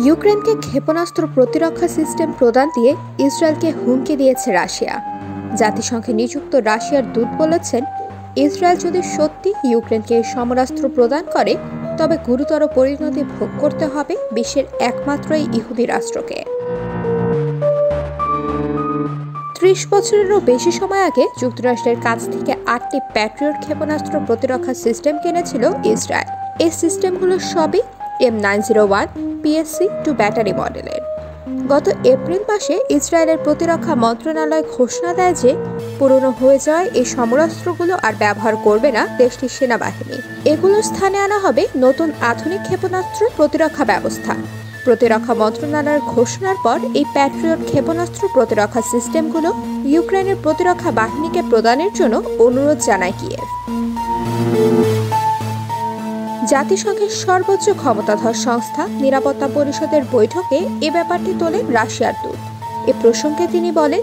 ইউক্রেনকে ক্ষেপণাস্ত্র প্রতিরক্ষা সিস্টেম প্রদান দিয়ে ইসরায়েলকে হুমকি দিয়েছে রাশিয়া। জাতিসংঘে নিযুক্ত রাশিয়ার দূত বলেছেন, ইসরায়েল যদি সত্যি ইউক্রেনকে সমরাস্ত্র প্রদান করে তবে গুরুতর পরিণতি ভোগ করতে হবে বিশ্বের একমাত্র ইহুদি রাষ্ট্রকে। ৩০ বছরেরও বেশি সময় আগে যুক্তরাষ্ট্রের কাছ থেকে ৮টি প্যাট্রিয়ট ক্ষেপণাস্ত্র প্রতিরক্ষা সিস্টেম কিনেছিল ইসরায়েল। এই সিস্টেমগুলো সবই M901 PSC-2 ব্যাটারি মডেলের। গত এপ্রিল মাসে ইসরায়েলের প্রতিরক্ষা মন্ত্রণালয় ঘোষণা দেয় যে পুরনো হয়ে যাওয়ায় এই সমরাস্ত্রগুলো আর ব্যবহার করবে না দেশটির সেনাবাহিনী। এগুলোর স্থানে আনা হবে নতুন আধুনিক ক্ষেপণাস্ত্র প্রতিরক্ষা ব্যবস্থা। প্রতিরক্ষা মন্ত্রণালয়ের ঘোষণার পর এই প্যাট্রিয়ট ক্ষেপণাস্ত্র প্রতিরক্ষা সিস্টেমগুলো ইউক্রেনের প্রতিরক্ষা বাহিনীকে প্রদানের জন্য অনুরোধ জানায় কিয়েভ। জাতিসংঘের সর্বোচ্চ ক্ষমতাধর সংস্থা নিরাপত্তা পরিষদের বৈঠকে এ ব্যাপারটি তোলেন রাশিয়ার দূত। এ প্রসঙ্গে তিনি বলেন,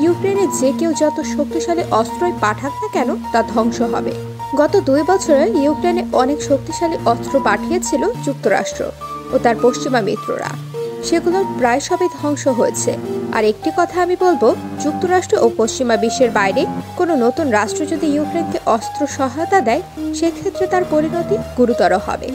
ইউক্রেনে যে কেউ যত শক্তিশালী অস্ত্রই পাঠাক না কেন তা ধ্বংস হবে। গত 2 বছরে ইউক্রেনে অনেক শক্তিশালী অস্ত্র পাঠিয়েছিল যুক্তরাষ্ট্র ও তার পশ্চিমা মিত্ররা। সেগুলোর প্রায় সবই ধ্বংস হয়েছে। আর একটি কথা আমি বলবো, যুক্তরাষ্ট্র ও পশ্চিমা বিশ্বের বাইরে কোনো নতুন রাষ্ট্র যদি ইউক্রেনকে অস্ত্র সহায়তা দেয়, সেক্ষেত্রে তার পরিণতি গুরুতর হবে।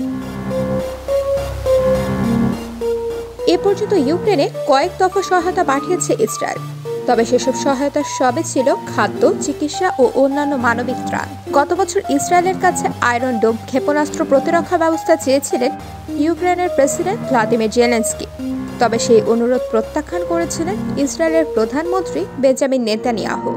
এ পর্যন্ত ইউক্রেনে কয়েক দফা সহায়তা পাঠিয়েছে ইসরায়েল। তবে সেসব সহায়তা সবে ছিল খাদ্য, চিকিৎসা ও অন্যান্য মানবিক ত্রাণ। গত বছর ইসরায়েলের কাছে আয়রন ডোম ক্ষেপণাস্ত্র প্রতিরক্ষা ব্যবস্থা চেয়েছিলেন ইউক্রেনের প্রেসিডেন্ট ভ্লাদিমির জেলেনস্কি। তবে সেই অনুরোধ প্রত্যাখ্যান করেছিলেন ইসরায়েলের প্রধানমন্ত্রী বেঞ্জামিন নেতানিয়াহু।